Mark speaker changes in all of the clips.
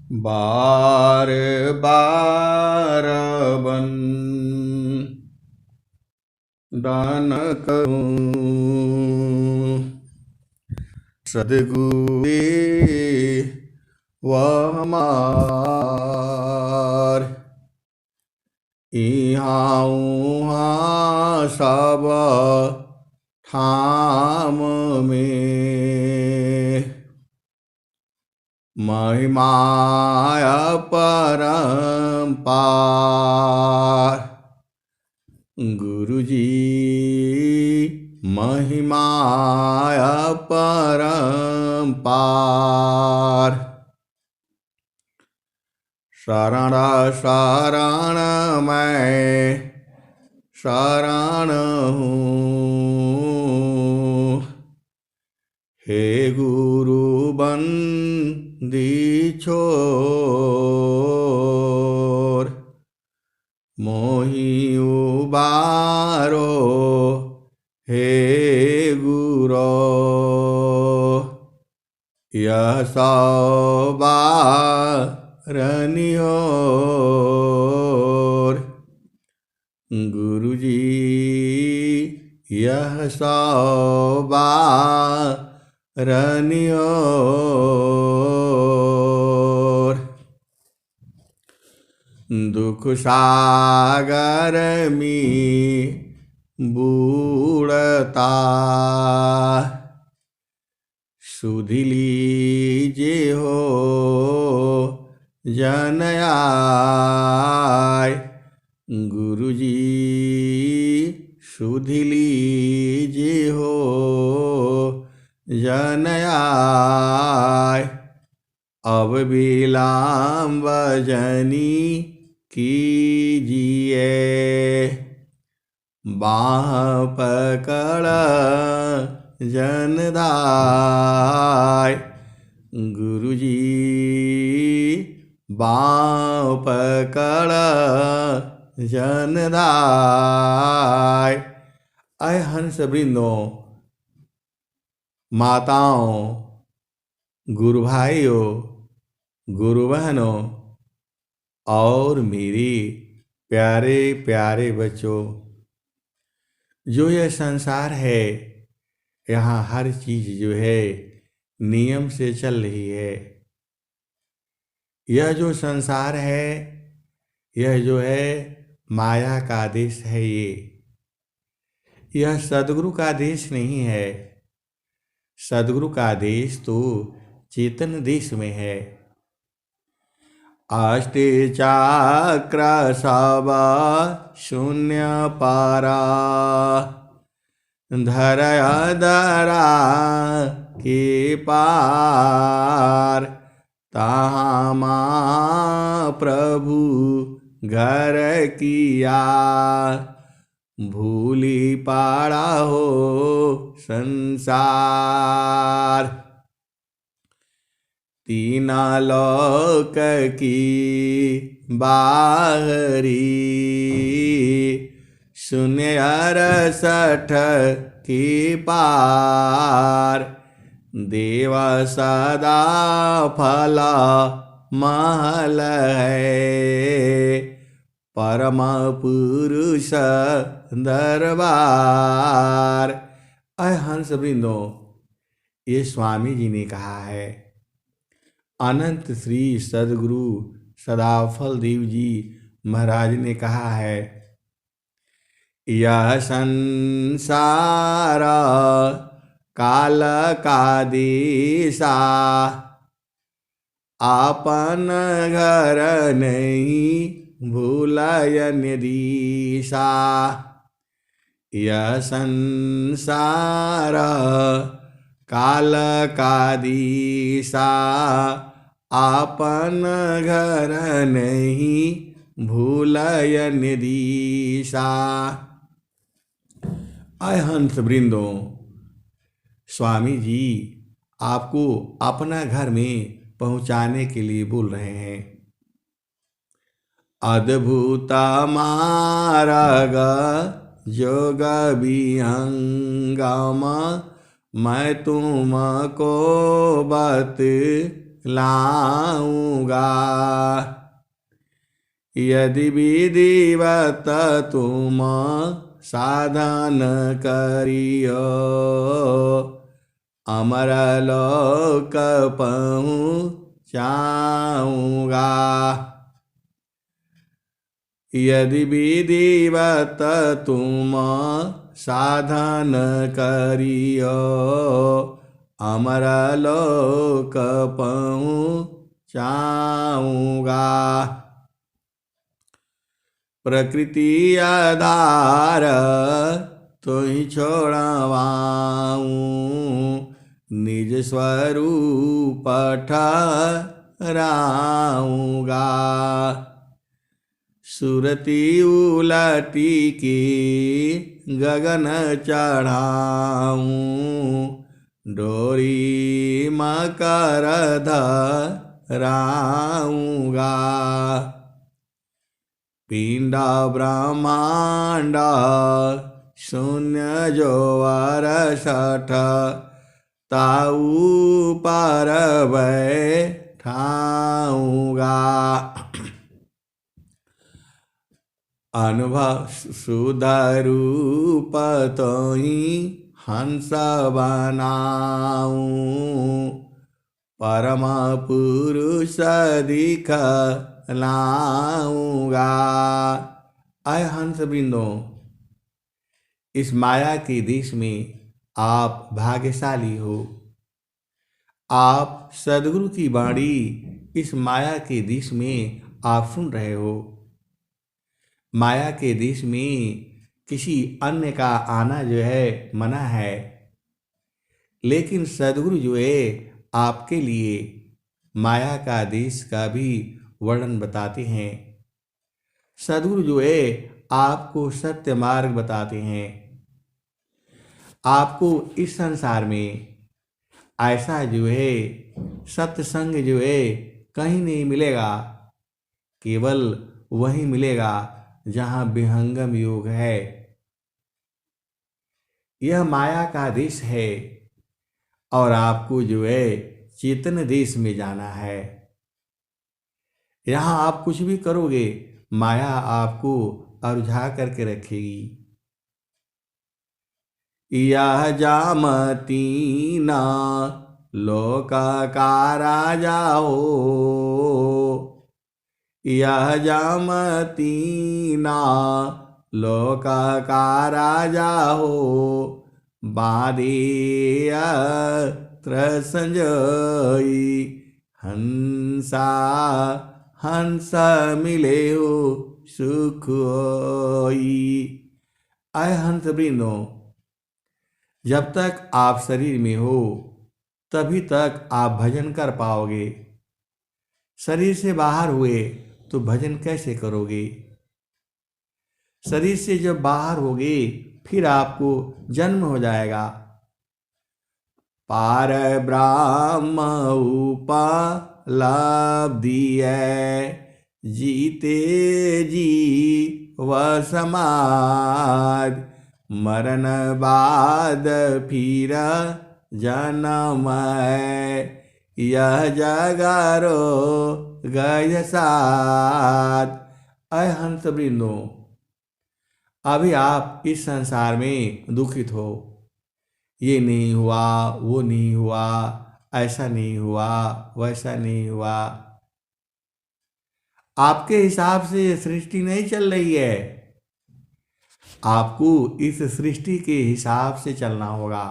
Speaker 1: बार बार बन दान करूं सदगुरु वह हमार इहाँ उहाँ सब ठाम में महिमाया परम्पार गुरुजी महिमाया परम्पार शरण शरण मैं शरण हूँ हे गुरु बंदी छोर मोहि उबारो हे गुरो यह सवारनियोर गुरुजी यह सवारनियोर दुख सागर में बूढ़ता सुध लीजे हो जन आय गुरुजी सुध लीजे हो जन आय अब विलाम जनी कीजिए बाह पकड़ जनदाय गुरुजी बाह पकड़ जनदाय। अय हंस वृंदों, माताओं, गुरु भाइयों, गुरु बहनों और मेरे प्यारे प्यारे बच्चों, जो यह संसार है यहाँ हर चीज जो है नियम से चल रही है। यह जो संसार है यह जो है माया का देश है। यह सद्गुरु का देश नहीं है। सद्गुरु का देश तो चेतन देश में है। अष्टे चक्र सब शून्य पारा धरय दरा के पार तहाँ माँ प्रभु घर किया भूली पाड़ा हो संसार। तीन लोक की बाहरी शून्य 68 की पार देव सदा फल महल है परम पुरुष दरबार। अय हंस वृंदों, ये स्वामी जी ने कहा है। अनंत श्री सद्गुरु सदाफल देव जी महाराज ने कहा है, यह संसार काल का देशा आपन घर नहीं भूलयन दिशा। यह संसार काल का दिशा आपन घर नहीं भूलयन दिशा। अय हंस वृंदों, स्वामी जी आपको अपना घर में पहुंचाने के लिए बोल रहे हैं। अद्भुत मार्ग जोग विहंगम मैं तुमको बतलाऊं लाऊंगा। यदि विधिवत तुम साधन करियो, अमर लोक पहुँचाऊंगा। यदि विधिवत तुम साधन करियो, अमर लोक पहुँचाऊंगा। प्रकृति आधार तुहि छोड़वाऊँ, निज स्वरूप ठहराऊंगा। सुरती उलटी की गगन चढ़ाऊँ, डोरी मकर धराऊंगा। पिंड ब्रह्मांड शून्य जो अरसठ, ताऊ पर बैठाऊंगा। अनुभव सुध रूप तोहि हंस बनाऊं, परम पुरुष दिखलाऊंगा। अय हंस वृंदो, इस माया के देश में आप भाग्यशाली हो। आप सद्गुरु की वाणी इस माया के देश में आप सुन रहे हो। माया के देश में किसी अन्य का आना जो है मना है, लेकिन सद्गुरु जो है आपके लिए माया का देश का भी वर्णन बताते हैं। सद्गुरु जो है आपको सत्य मार्ग बताते हैं। आपको इस संसार में ऐसा जो है सत्संग जो है कहीं नहीं मिलेगा, केवल वही मिलेगा जहाँ विहंगम योग है। यह माया का देश है और आपको जो है चेतन देश में जाना है। यहाँ आप कुछ भी करोगे, माया आपको अरुझा करके रखेगी। यह जामती ना लोक का राजा हो, यह जामती ना लोक का राजा हो, बाधिया संजोई हंसा हंस मिले हो सुख होई। आय हंस वृंदो, जब तक आप शरीर में हो तभी तक आप भजन कर पाओगे। शरीर से बाहर हुए तो भजन कैसे करोगे? शरीर से जब बाहर होगे फिर आपको जन्म हो जाएगा। पार ब्रह्म उपलब्धि है, जीते जी वह समाज, मरण बाद फिर जन्म है, यह जगारो गय साथ। अय हंस वृंदो, अभी आप इस संसार में दुखित हो। ये नहीं हुआ, वो नहीं हुआ, ऐसा नहीं हुआ, वैसा नहीं हुआ। आपके हिसाब से सृष्टि नहीं चल रही है। आपको इस सृष्टि के हिसाब से चलना होगा।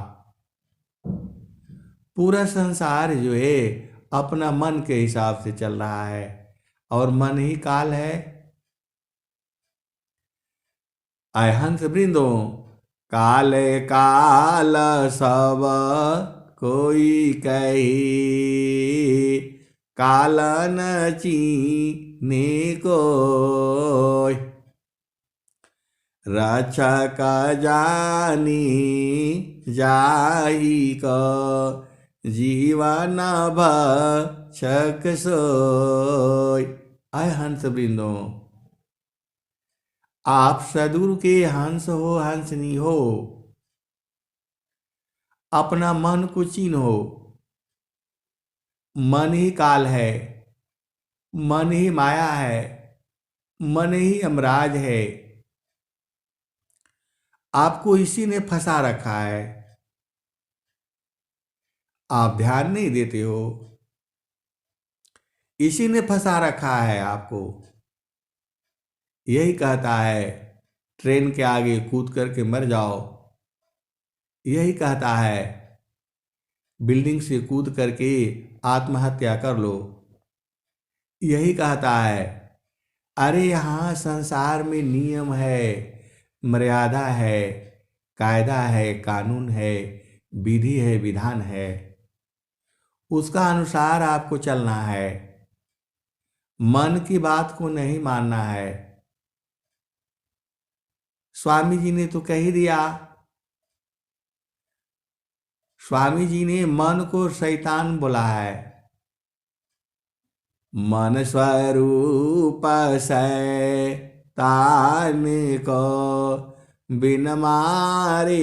Speaker 1: पूरा संसार जो है अपना मन के हिसाब से चल रहा है और मन ही काल है। आय हंस वृंदो, काल काल सब कोई कही, काल न चीने कोय, रक्षक जानी जाही को, जीवन भक्षक सोय। आय हंस वृंदो, आप सद्गुरु के हंस हो, हंसनी हो। अपना मन को चिन्हो। मन ही काल है, मन ही माया है, मन ही यमराज है। आपको इसी ने फंसा रखा है, आप ध्यान नहीं देते हो। इसी ने फंसा रखा है आपको। यही कहता है ट्रेन के आगे कूद करके मर जाओ। यही कहता है बिल्डिंग से कूद करके आत्महत्या कर लो। यही कहता है अरे यहाँ संसार में नियम है, मर्यादा है, कायदा है, कानून है, विधि है, विधान है, उसका अनुसार आपको चलना है। मन की बात को नहीं मानना है। स्वामी जी ने तो कह ही दिया। स्वामी जी ने मन को शैतान बोला है। मन स्वरूप शैतान को बिन मारे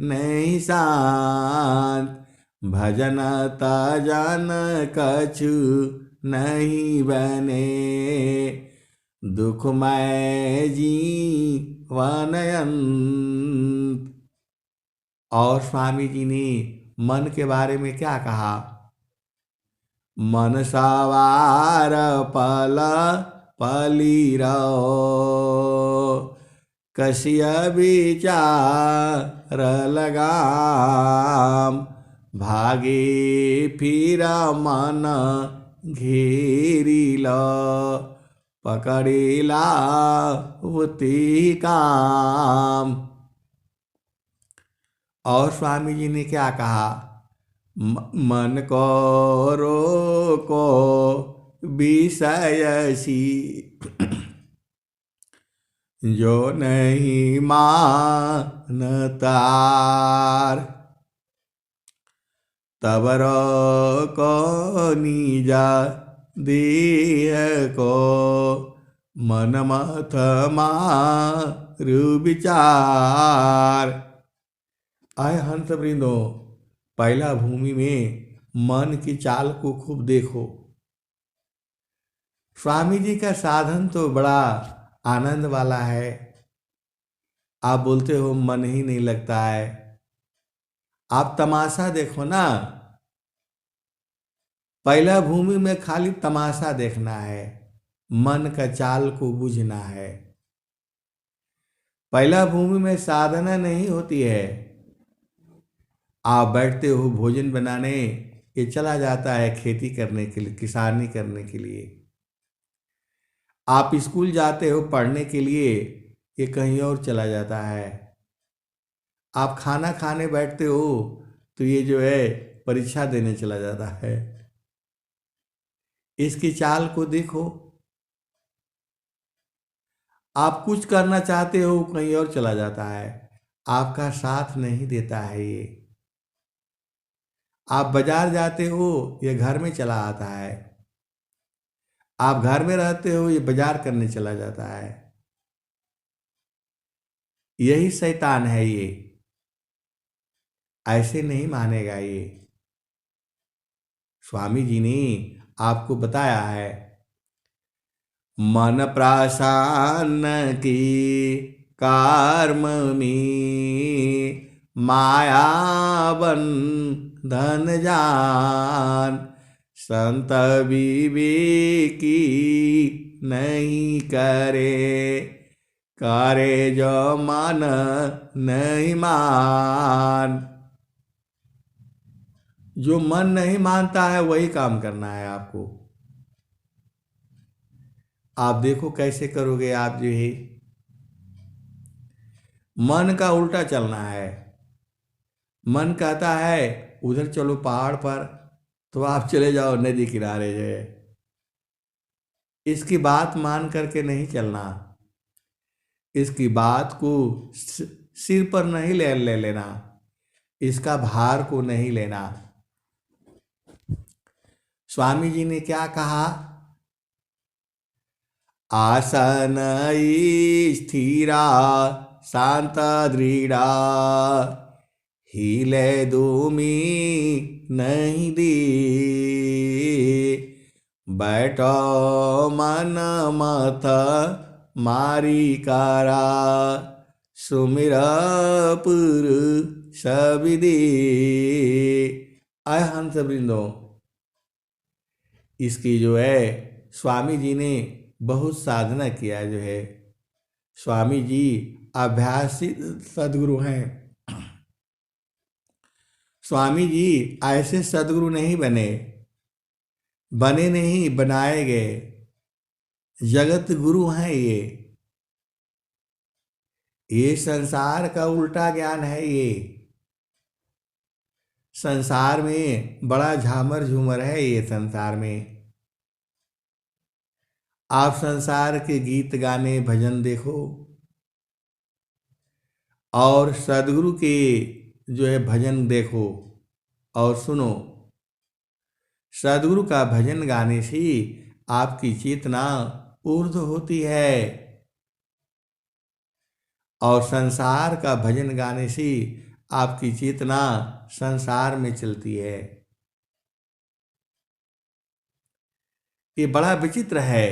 Speaker 1: नहीं शांत। भजन तजन कछु नहीं बने, दुखमय जीवन अंत। और स्वामी जी ने मन के बारे में क्या कहा? मन सवार पल पली रहो, कसिय विचार लगाम। भागे फिर मन घेरी लो, पकड़ेला उती काम। और स्वामी जी ने क्या कहा? मन को रोको विषयसी, जो नहीं मानतार। तब रोको निजा देह को, मन मत मारु विचार। आए हंस वृंदो, पहला भूमि में मन की चाल को खूब देखो। स्वामी जी का साधन तो बड़ा आनंद वाला है। आप बोलते हो मन ही नहीं लगता है। आप तमाशा देखो ना। पहला भूमि में खाली तमाशा देखना है, मन का चाल को बूझना है। पहला भूमि में साधना नहीं होती है। आप बैठते हो भोजन बनाने, ये चला जाता है खेती करने के लिए, किसानी करने के लिए। आप स्कूल जाते हो पढ़ने के लिए, ये कहीं और चला जाता है। आप खाना खाने बैठते हो तो ये जो है परीक्षा देने चला जाता है। इसकी चाल को देखो। आप कुछ करना चाहते हो कहीं और चला जाता है, आपका साथ नहीं देता है ये। आप बाजार जाते हो, ये घर में चला आता है। आप घर में रहते हो, ये बाजार करने चला जाता है। यही शैतान है ये, ऐसे नहीं मानेगा ये। स्वामी जी ने आपको बताया है मन प्रसन्न की कर्म में, माया बंधन जान। संत विवेकी नहीं करे, करे जो मन नहीं मान। जो मन नहीं मानता है वही काम करना है आपको। आप देखो कैसे करोगे। आप जो है मन का उल्टा चलना है। मन कहता है उधर चलो पहाड़ पर, तो आप चले जाओ नदी किनारे जो है। इसकी बात मान करके नहीं चलना। इसकी बात को सिर पर नहीं ले लेना। इसका भार को नहीं लेना। स्वामी जी ने क्या कहा? आसन स्थिरा शांत दृढ़ा, हिले दूमी नहीं दे। बैठो मन मत मारी कारा, सुमिरा पुरुष विदे। आय हंस वृंदो, इसकी जो है स्वामी जी ने बहुत साधना किया जो है। स्वामी जी अभ्यासित सदगुरु हैं। स्वामी जी ऐसे सदगुरु नहीं बने, बने नहीं बनाए गए, जगत गुरु हैं ये संसार का उल्टा ज्ञान है ये। संसार में बड़ा झामर झूमर है ये संसार में। आप संसार के गीत गाने भजन देखो और सदगुरु के जो है भजन देखो और सुनो। सदगुरु का भजन गाने से आपकी चेतना ऊर्ध्व होती है और संसार का भजन गाने से आपकी चेतना संसार में चलती है। ये बड़ा विचित्र है।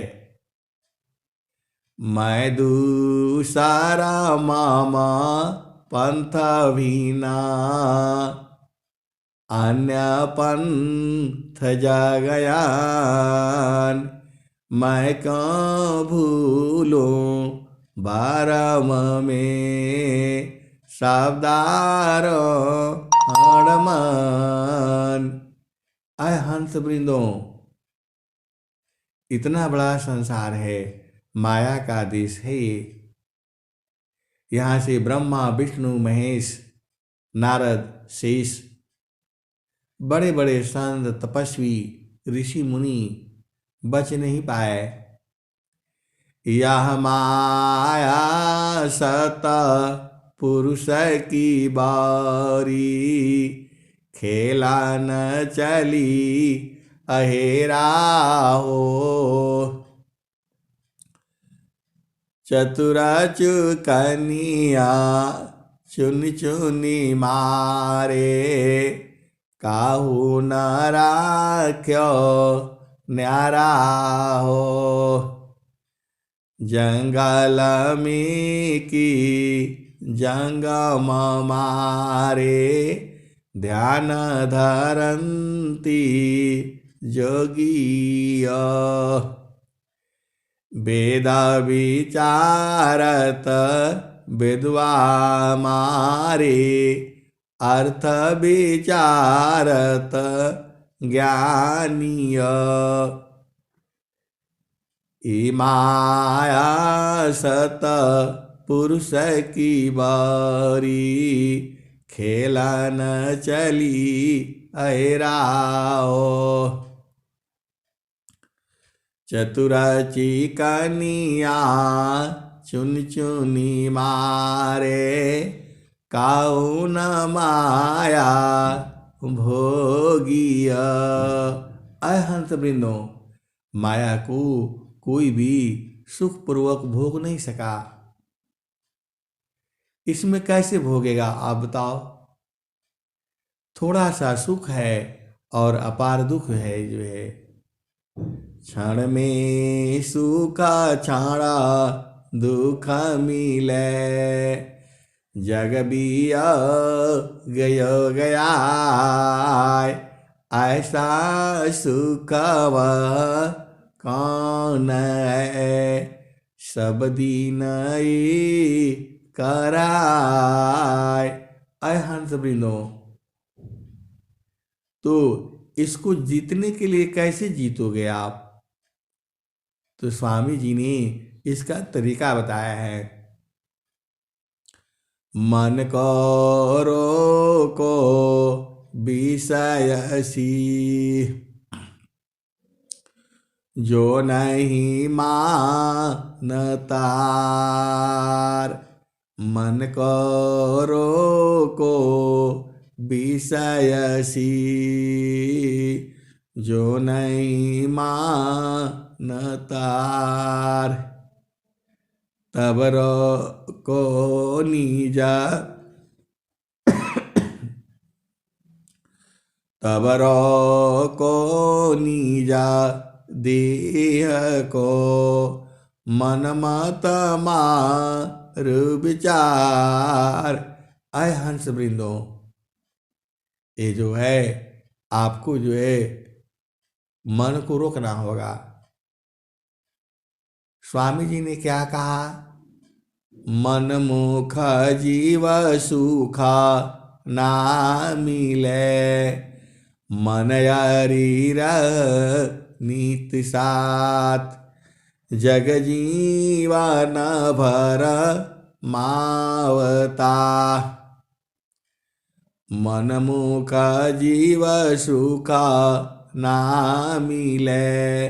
Speaker 1: मैं दूसरा मामा पंथ भीना, अन्य पंथ जगयान। मैं क्यों भूलूं बारम में शब्दार हड़मान। आय हंस वृंदों, इतना बड़ा संसार है, माया का देश है ये। यहाँ से ब्रह्मा विष्णु महेश नारद शेष बड़े बड़े संत तपस्वी ऋषि मुनि बच नहीं पाए। यह माया सत पुरुष की बारी, खेला न चली अहेरा हो। चतुरा चुकनिया चुन चुनी मारे, काहू न राख्यो न्यारा हो। जंगल में की जंगम मारे, ध्यान धरंती जोगिया। वेद विचारत विद्वा मारे, अर्थ विचारत ज्ञानीय। माया सत पुरुष की बारी, खेला न चली अहराओ। चतुरा चिकनिया चुन चुनी मारे, काऊ न माया भोगिया। अय हंस वृंदों, माया को कोई भी सुखपूर्वक भोग नहीं सका। इसमें कैसे भोगेगा आप बताओ। थोड़ा सा सुख है और अपार दुख है जो है। क्षण में सुख छाड़ा दुख मिले, जग बिया गयो गया। ऐसा सुखव कौन है, सब दिन कराय। अय हंस वृंदों, तो इसको जीतने के लिए कैसे जीतोगे आप। तो स्वामी जी ने इसका तरीका बताया है। मन को रोको विषयसी, जो नहीं मानतार। मन को रोको विषयसी, जो नहीं मानतार। तब को निजा, तब रो को नीजा देह को मन मत मार विचार। आय हंस वृंदो, ये जो है आपको जो है मन को रोकना होगा। स्वामी जी ने क्या कहा? मन मुख जीव सुख ना मिले, मन शरीर नीत साथ, जग जीवन भर मावता। मन मुख जीव सुख ना मिले,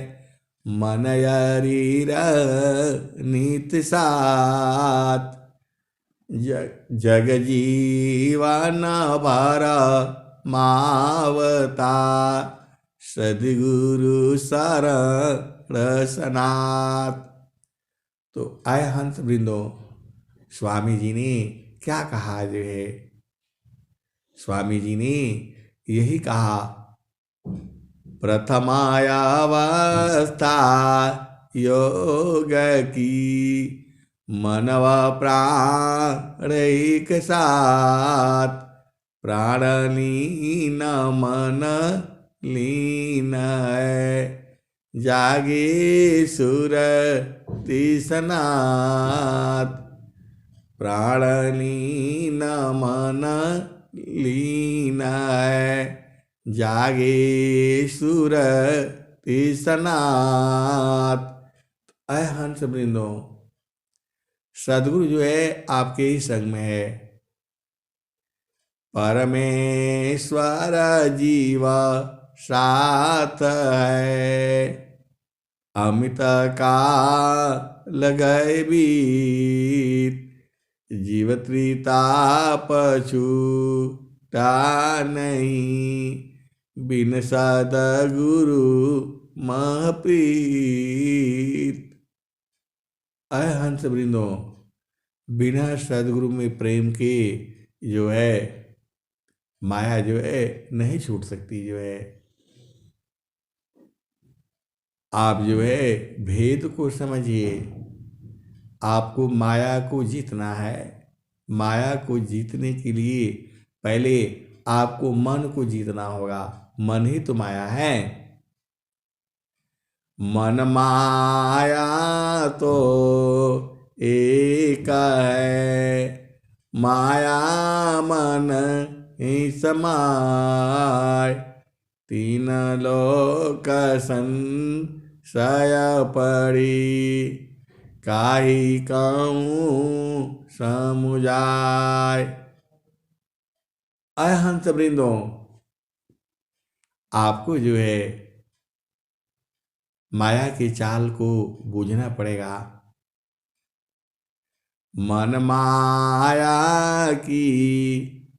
Speaker 1: मन शरीर नीत साथ, जग जीवन भर मावता। सद्गुरु शरण सनाथ। तो आय हंस वृंदो, स्वामी जी ने क्या कहा जो है? स्वामी जी ने यही कहा, प्रथमायावस्था योग की, मनवा प्राण एक साथ, प्राण लीन मन लीन है, जागे सुर तिसनाथ। प्राण लीन मन लीन है, जागे सुर तिसनाथ। अय हंस वृंदो, सदगुरु जो है आपके ही संग में है। परमेश्वर जीव साथ है, अमित काल गए बीत, जीव त्रिताप छूटा नहीं, बिन सद्गुरु मह प्रीत। अय हंस वृंदो, बिना सद्गुरु में प्रेम के जो है माया जो है नहीं छूट सकती जो है। आप जो है भेद को समझिए। आपको माया को जीतना है। माया को जीतने के लिए पहले आपको मन को जीतना होगा। मन ही तो माया है। मन माया तो एक है, माया मन ही समाय, तीन लोक संशय पड़ी, काहि कहूँ समुझाय। अय हंस वृंदो, आपको जो है माया के चाल को बूझना पड़ेगा। मन माया की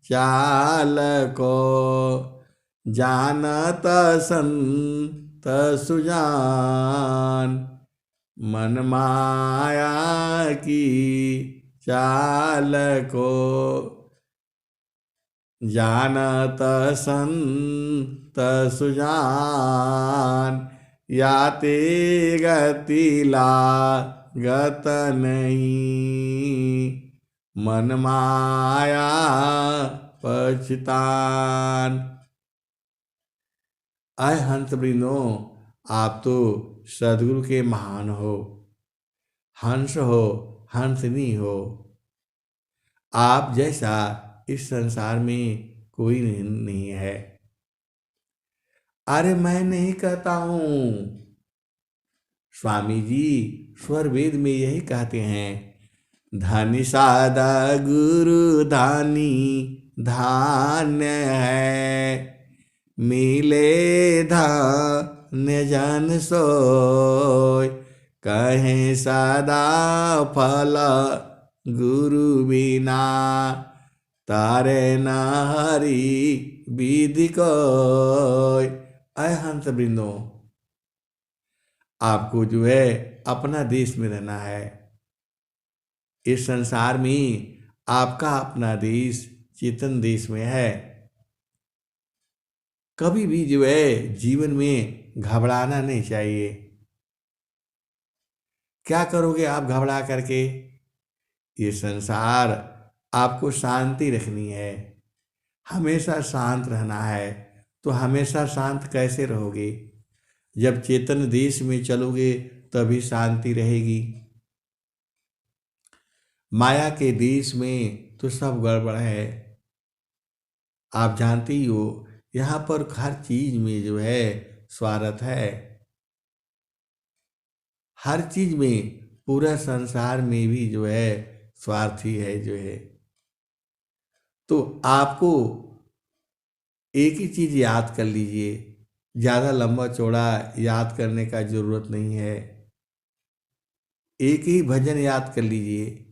Speaker 1: चाल को जानत संत सुजान, मन माया की चाल को जानत संत सुजान, याते गति लागत नहीं, मन माया पछतान। अय हंस वृंदो, आप तो सदगुरु के महान हो, हंस हो, हंसनी हो। आप जैसा इस संसार में कोई नहीं है। अरे मैं नहीं कहता हूं, स्वामी जी स्वर वेद में यही कहते हैं, धनी सादा गुरु धानी धान्य है, मिले धान्य जन सोय, कहें सदा फल गुरु बिना, तारे न हरि विधि कोय। अय हंस वृंदो, आपको जो है अपना देश में रहना है। इस संसार में आपका अपना देश चेतन देश में है। कभी भी जो है जीवन में घबराना नहीं चाहिए। क्या करोगे आप घबरा करके? ये संसार आपको शांति रखनी है, हमेशा शांत रहना है। तो हमेशा शांत कैसे रहोगे? जब चेतन देश में चलोगे तभी शांति रहेगी। माया के देश में तो सब गड़बड़ है। आप जानते ही हो, यहाँ पर हर चीज में जो है स्वार्थ है। हर चीज में, पूरा संसार में भी जो है स्वार्थी है जो है। तो आपको एक ही चीज याद कर लीजिए, ज्यादा लंबा चौड़ा याद करने का जरूरत नहीं है। एक ही भजन याद कर लीजिए।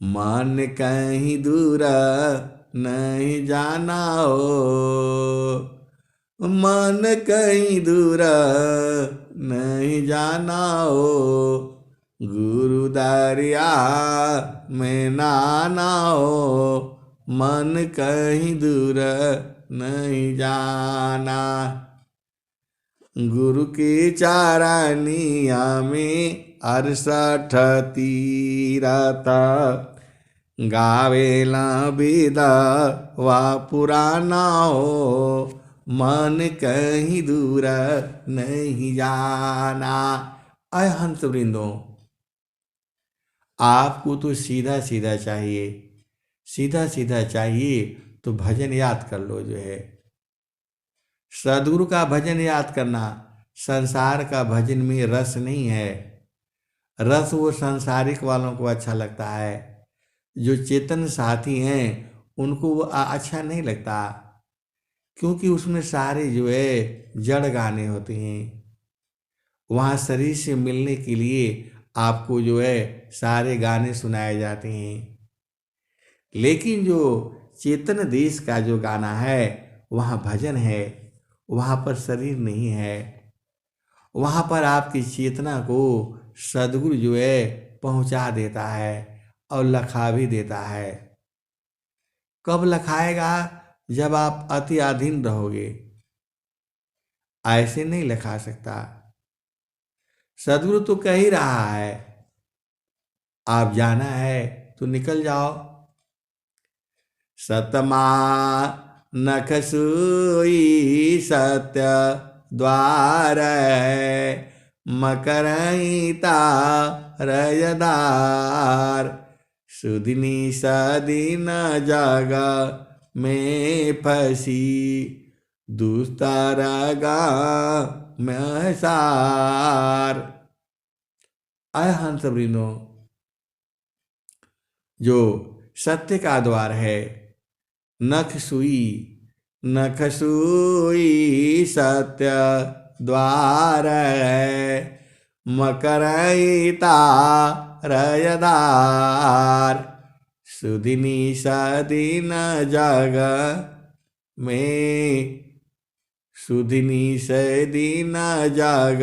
Speaker 1: मन कहीं दूर नहीं जाना हो, मन कहीं दूर नहीं जाना हो, गुरु दरिया में नाना हो, मन कहीं दूर नहीं जाना। गुरु के चारनिया में 68 तीरथ, गावेला वेदा वा पुराना हो, मन कहीं दूर नहीं जाना। अय हंस वृंदो, आपको तो सीधा सीधा चाहिए, सीधा सीधा चाहिए तो भजन याद कर लो जो है। सदगुरु का भजन याद करना। संसार का भजन में रस नहीं है। रस वो सांसारिक वालों को अच्छा लगता है, जो चेतन साथी हैं उनको वो अच्छा नहीं लगता, क्योंकि उसमें सारे जो है जड़ गाने होते हैं। वहाँ शरीर से मिलने के लिए आपको जो है सारे गाने सुनाए जाते हैं। लेकिन जो चेतन देश का जो गाना है वहाँ भजन है, वहाँ पर शरीर नहीं है। वहाँ पर आपकी चेतना को सदगुरु जो है पहुँचा देता है और लखा भी देता है। कब लखाएगा? जब आप अति अधीन रहोगे। ऐसे नहीं लखा सकता। सदगुरु तो कह ही रहा है, आप जाना है तो निकल जाओ। सतमा नखसुई सत्य द्वार, मकरहिता रजदार, सुदिनी सदीन जग में फंसी, दुस्तरगा में सार। अय हंस वृंदो, जो सत्य का द्वार है, नख सुई, नख सुई सत्य द्वार है, मकरहिता रजदार, सुदिनी सदीन जग में, सुदिनी सदीन जग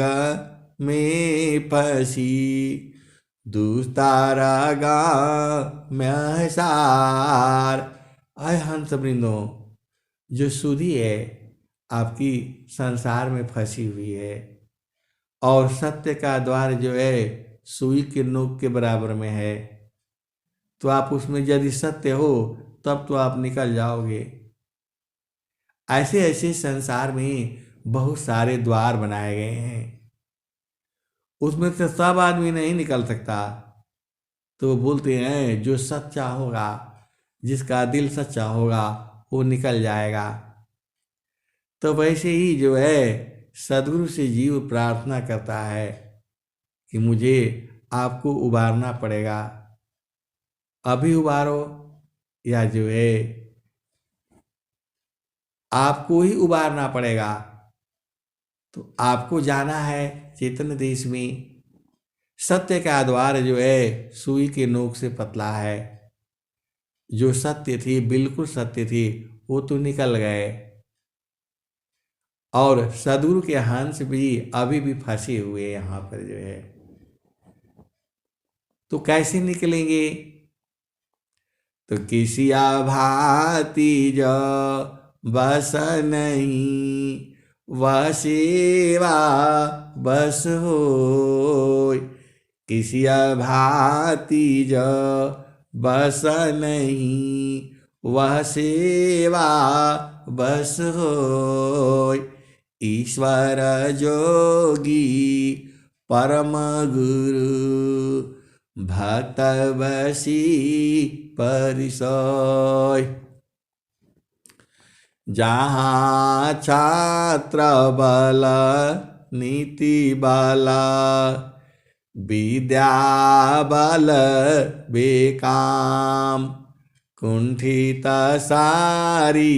Speaker 1: में फंसी, दुस्तारगा में सार। अय हंस वृंदो, जो सुधी है आपकी संसार में फंसी हुई है, और सत्य का द्वार जो है सुई के नोक के बराबर में है। तो आप उसमें यदि सत्य हो तब तो आप निकल जाओगे। ऐसे ऐसे संसार में बहुत सारे द्वार बनाए गए हैं, उसमें से सब आदमी नहीं निकल सकता। तो बोलते हैं जो सच्चा होगा, जिसका दिल सच्चा होगा वो निकल जाएगा। तो वैसे ही जो है सदगुरु से जीव प्रार्थना करता है कि मुझे आपको उबारना पड़ेगा, अभी उबारो, या जो है आपको ही उबारना पड़ेगा। तो आपको जाना है चेतन देश में। सत्य का द्वार जो है सुई के नोक से पतला है। जो सत्य थी, बिल्कुल सत्य थी, वो तो निकल गए, और सदगुरु के हंस भी अभी भी फंसे हुए यहाँ पर जो है। तो कैसे निकलेंगे? तो किसिया भांति जो बस नहीं, वह सेवा बस होय। किसिया भांति जो बस नहीं, वह सेवा बस होय। ईश्वर जोगी परम गुरु, भक्त बसी परिसोय। जहाँ छात्र बल नीति बल, विद्या बल बेकाम। कुंठित सारी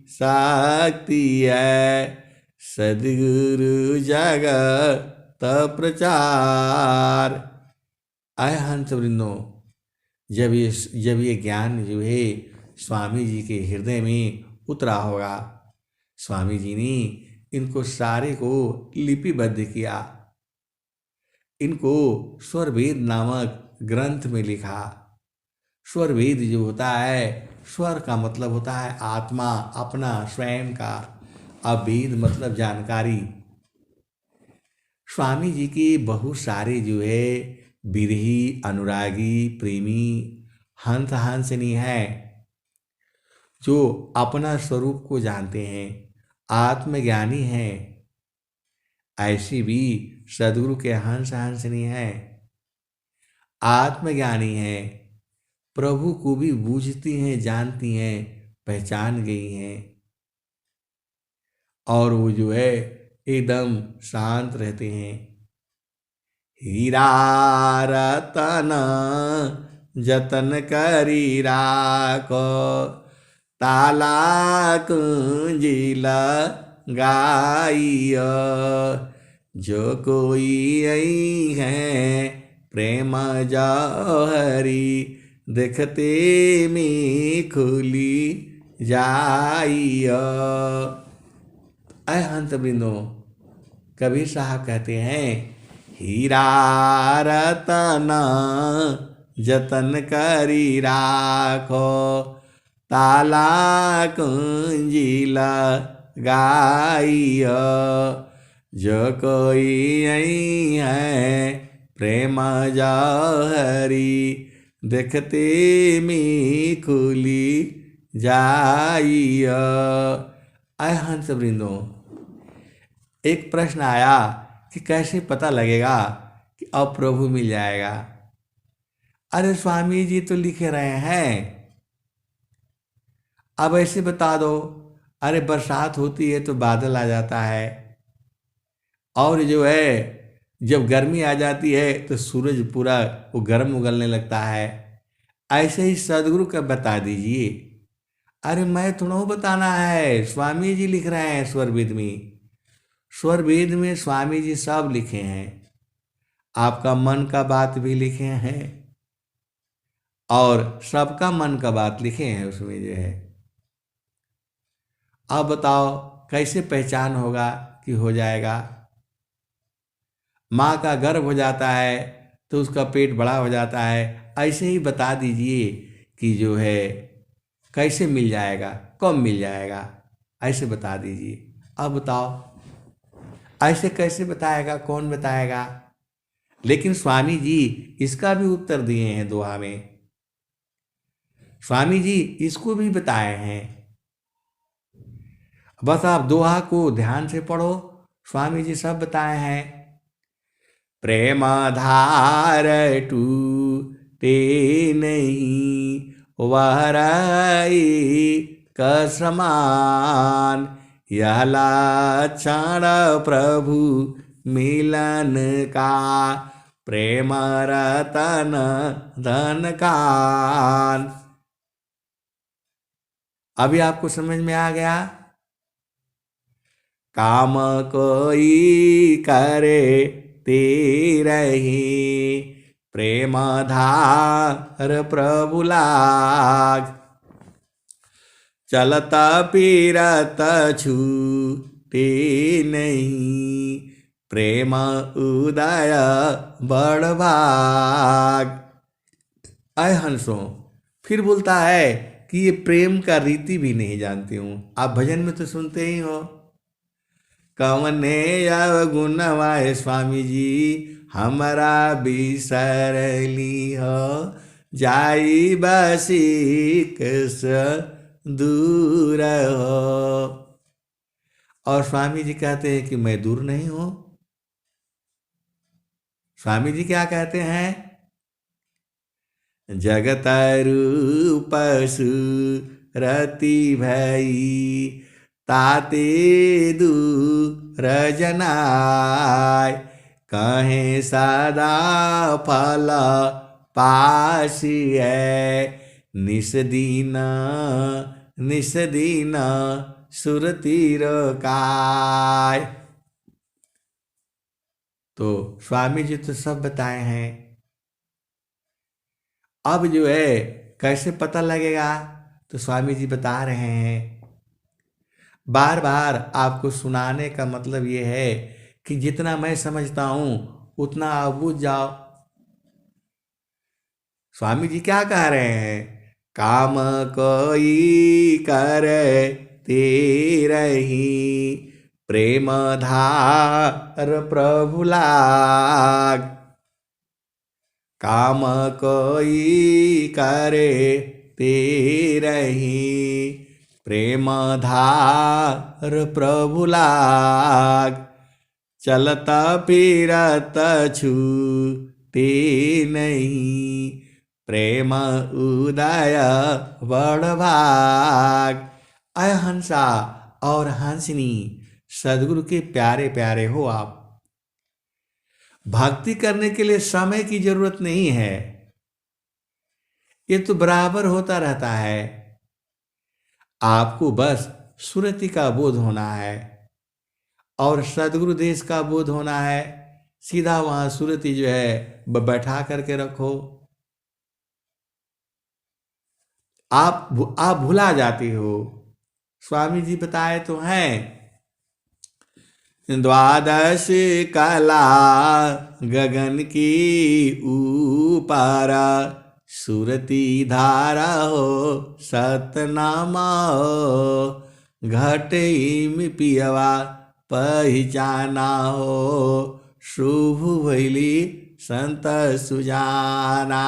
Speaker 1: शक्ति है, सद्गुरु जगत प्रचार। आय हंस वृंदो, जब ये ज्ञान जो है स्वामी जी के हृदय में उतरा होगा, स्वामी जी ने इनको सारे को लिपिबद्ध किया, इनको स्वरवेद नामक ग्रंथ में लिखा। स्वरवेद जो होता है, स्वर का मतलब होता है आत्मा, अपना स्वयं का। अब वेद मतलब जानकारी। स्वामी जी के बहुत सारे जो है विरही, अनुरागी, प्रेमी हंस हंसनी है, जो अपना स्वरूप को जानते हैं, आत्मज्ञानी हैं। ऐसी भी सद्गुरु के हंस हंसनी है, आत्मज्ञानी हैं, प्रभु को भी बूझती हैं, जानती हैं, पहचान गई हैं। और वो जो है एकदम शांत रहते हैं। हीरा रतन जतन करी राखो, ताला कुंजिला गाइयो। जो कोई आई है प्रेम जौहरी, देखते में खुली जाइयो। ऐ हंस वृंदो, कबीर साहब कहते हैं, हीरा रतन जतन करी राखो, ताला कुंजिला गाइयो। जो कोई आई है प्रेम जौहरी, देखते में खुली जाइयो। ऐ हंस वृंदो, एक प्रश्न आया कि कैसे पता लगेगा कि अब प्रभु मिल जाएगा। अरे स्वामी जी तो लिखे रहे हैं, अब ऐसे बता दो। अरे बरसात होती है तो बादल आ जाता है, और जो है जब गर्मी आ जाती है तो सूरज पूरा वो गर्म उगलने लगता है। ऐसे ही सदगुरु का बता दीजिए। अरे मैं थोड़ा बताना है, स्वामी जी लिख रहे हैं स्वरवेद में। स्वरवेद में स्वामी जी सब लिखे हैं, आपका मन का बात भी लिखे हैं और सबका मन का बात लिखे हैं उसमें जो है। अब बताओ कैसे पहचान होगा कि हो जाएगा। माँ का गर्भ हो जाता है तो उसका पेट बड़ा हो जाता है, ऐसे ही बता दीजिए कि जो है कैसे मिल जाएगा, कब मिल जाएगा, ऐसे बता दीजिए। अब बताओ ऐसे कैसे बताएगा, कौन बताएगा। लेकिन स्वामी जी इसका भी उत्तर दिए हैं दोहा में। स्वामी जी इसको भी बताए हैं, बस आप दोहा को ध्यान से पढ़ो, स्वामी जी सब बताए हैं। प्रेम धार टूटे नहीं, वह रही कसमान। यह लक्षण प्रभु मिलन का, प्रेम रतन धन कान। अभी आपको समझ में आ गया। काम कोई करे तेरही, प्रेम धार प्रभु लाग। चलता फिरत छूटे नहीं, प्रेम उदय बड़ भाग। ऐ हंसो, फिर बोलता है कि ये प्रेम का रीति भी नहीं जानती हूँ। आप भजन में तो सुनते ही हो, कवने अवगुणवाए स्वामी जी हमारा बिसरली हो, जाई बसी दूर हो। और स्वामी जी कहते हैं कि मैं दूर नहीं हूं। स्वामी जी क्या कहते हैं? जगत रूप सुरति भई ताते दूर जनाय, कहें सदा फल पासी है, निस दीन सुरति काय। तो स्वामी जी तो सब बताए हैं। अब जो है कैसे पता लगेगा, तो स्वामी जी बता रहे हैं। बार बार आपको सुनाने का मतलब ये है कि जितना मैं समझता हूं उतना आप बूझ जाओ। स्वामी जी क्या कह रहे हैं? काम कोई करे तेरही, प्रेम धार प्रभु लाग। काम कोई करे तेरही, प्रेम धार प्रभु लाग। चलत फिरत छूटे नहीं, प्रेम उदय बड़ भाग। अय हंसा और हंसनी, सदगुरु के प्यारे प्यारे हो आप। भक्ति करने के लिए समय की जरूरत नहीं है, ये तो बराबर होता रहता है। आपको बस सुरति का बोध होना है और सदगुरु देश का बोध होना है। सीधा वहां सुरति जो है बैठा करके रखो, आप भुला जाती हो। स्वामी जी बताए तो हैं, द्वादश कला गगन की ऊपारा, सुरति धारा हो सतनामा हो। घटे में पियवा पहचाना हो, शुभ भैली संत सुजाना।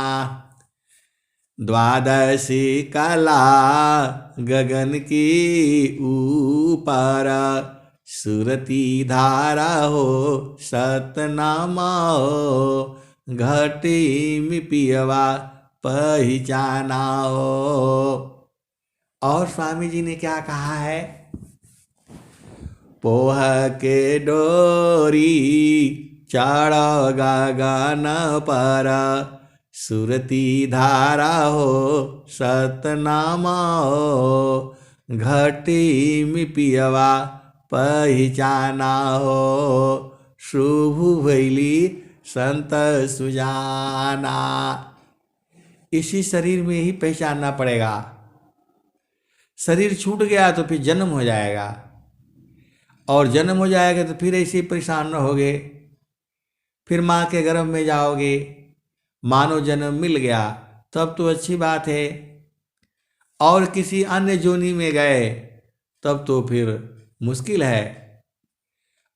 Speaker 1: द्वादशी कला गगन की ऊपर, सुरति धारा हो सतनामा हो। घटी में पियवा पहचाना हो। और स्वामी जी ने क्या कहा है? पोह के डोरी चढ़ गगन पर, सुरति धारा हो सतनामा हो। घटी में पियवा पहचाना हो, शुभ भैली संत सुजाना। इसी शरीर में ही पहचानना पड़ेगा। शरीर छूट गया तो फिर जन्म हो जाएगा, और जन्म हो जाएगा तो फिर ऐसे परेशान रहोगे। फिर माँ के गर्भ में जाओगे, मानव जन्म मिल गया तब तो अच्छी बात है, और किसी अन्य जोनी में गए तब तो फिर मुश्किल है।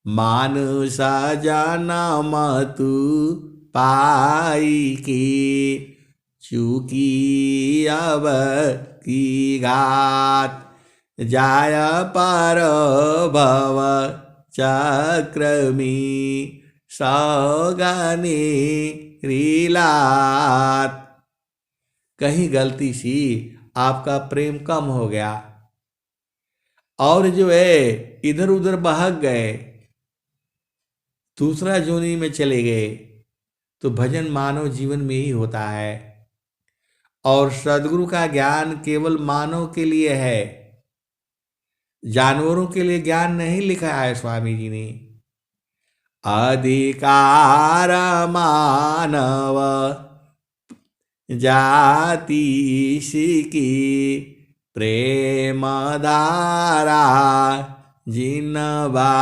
Speaker 1: मानुषा जन्म तू पाई की, चूकी अब की घात। जाय पार भव चक्रमी, सौगनी रीलात। कहीं गलती सी आपका प्रेम कम हो गया और जो है इधर उधर बहक गए, दूसरा जोनी में चले गए, तो भजन मानव जीवन में ही होता है। और सदगुरु का ज्ञान केवल मानव के लिए है, जानवरों के लिए ज्ञान नहीं लिखा है स्वामी जी ने। अधिकार मानव जाति की, प्रेम धारा जिनबा।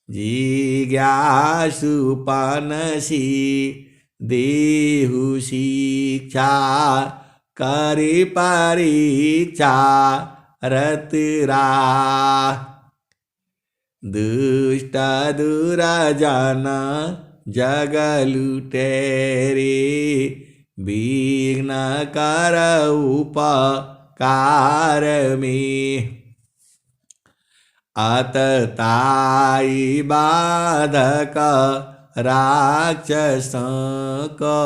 Speaker 1: जिज्ञासु पनसी देहु शिक्षा, करे परीक्षा रत राह। दुष्ट दुराजन जग लुटेरे, विघ्न कर उपकार में। अतताई बाधक राक्षसों को,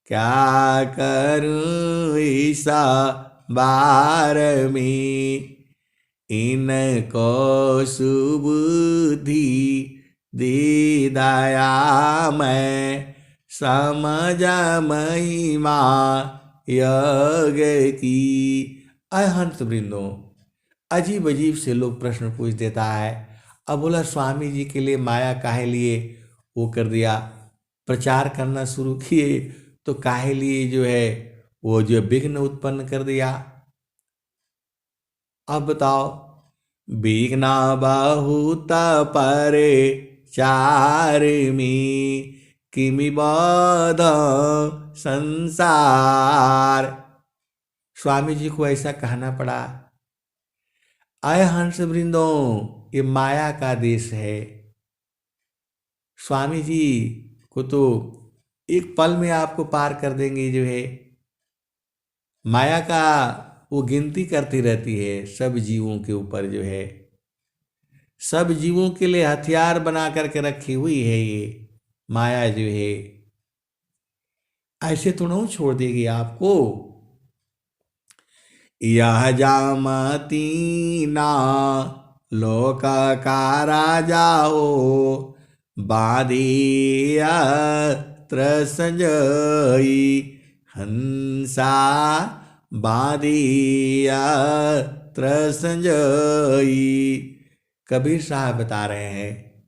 Speaker 1: क्या करूं इस बार में। इनको सुबुद्धि दी दया मैं, समझ महिमा योग की। अहंत वृंदों, अजीब अजीब से लोग प्रश्न पूछ देता है। अब बोला स्वामी जी के लिए माया काहे लिए वो कर दिया, प्रचार करना शुरू किए तो काहे लिए जो है वो जो विघ्न उत्पन्न कर दिया। अब बताओ, विघ्न बहुत परे चार में, किमि बध संसार। स्वामी जी को ऐसा कहना पड़ा। आय हंस वृंदों, ये माया का देश है। स्वामी जी को तो एक पल में आपको पार कर देंगे जो है। माया का वो गिनती करती रहती है सब जीवों के ऊपर जो है। सब जीवों के लिए हथियार बना करके रखी हुई है ये माया जो है। ऐसे तो नहीं छोड़ देगी आपको। यह जामती ना लोक का राजा हो, बाधिया त्रसंजयी हंसा, बाधिया त्रसंजयी। कबीर साहब बता रहे हैं,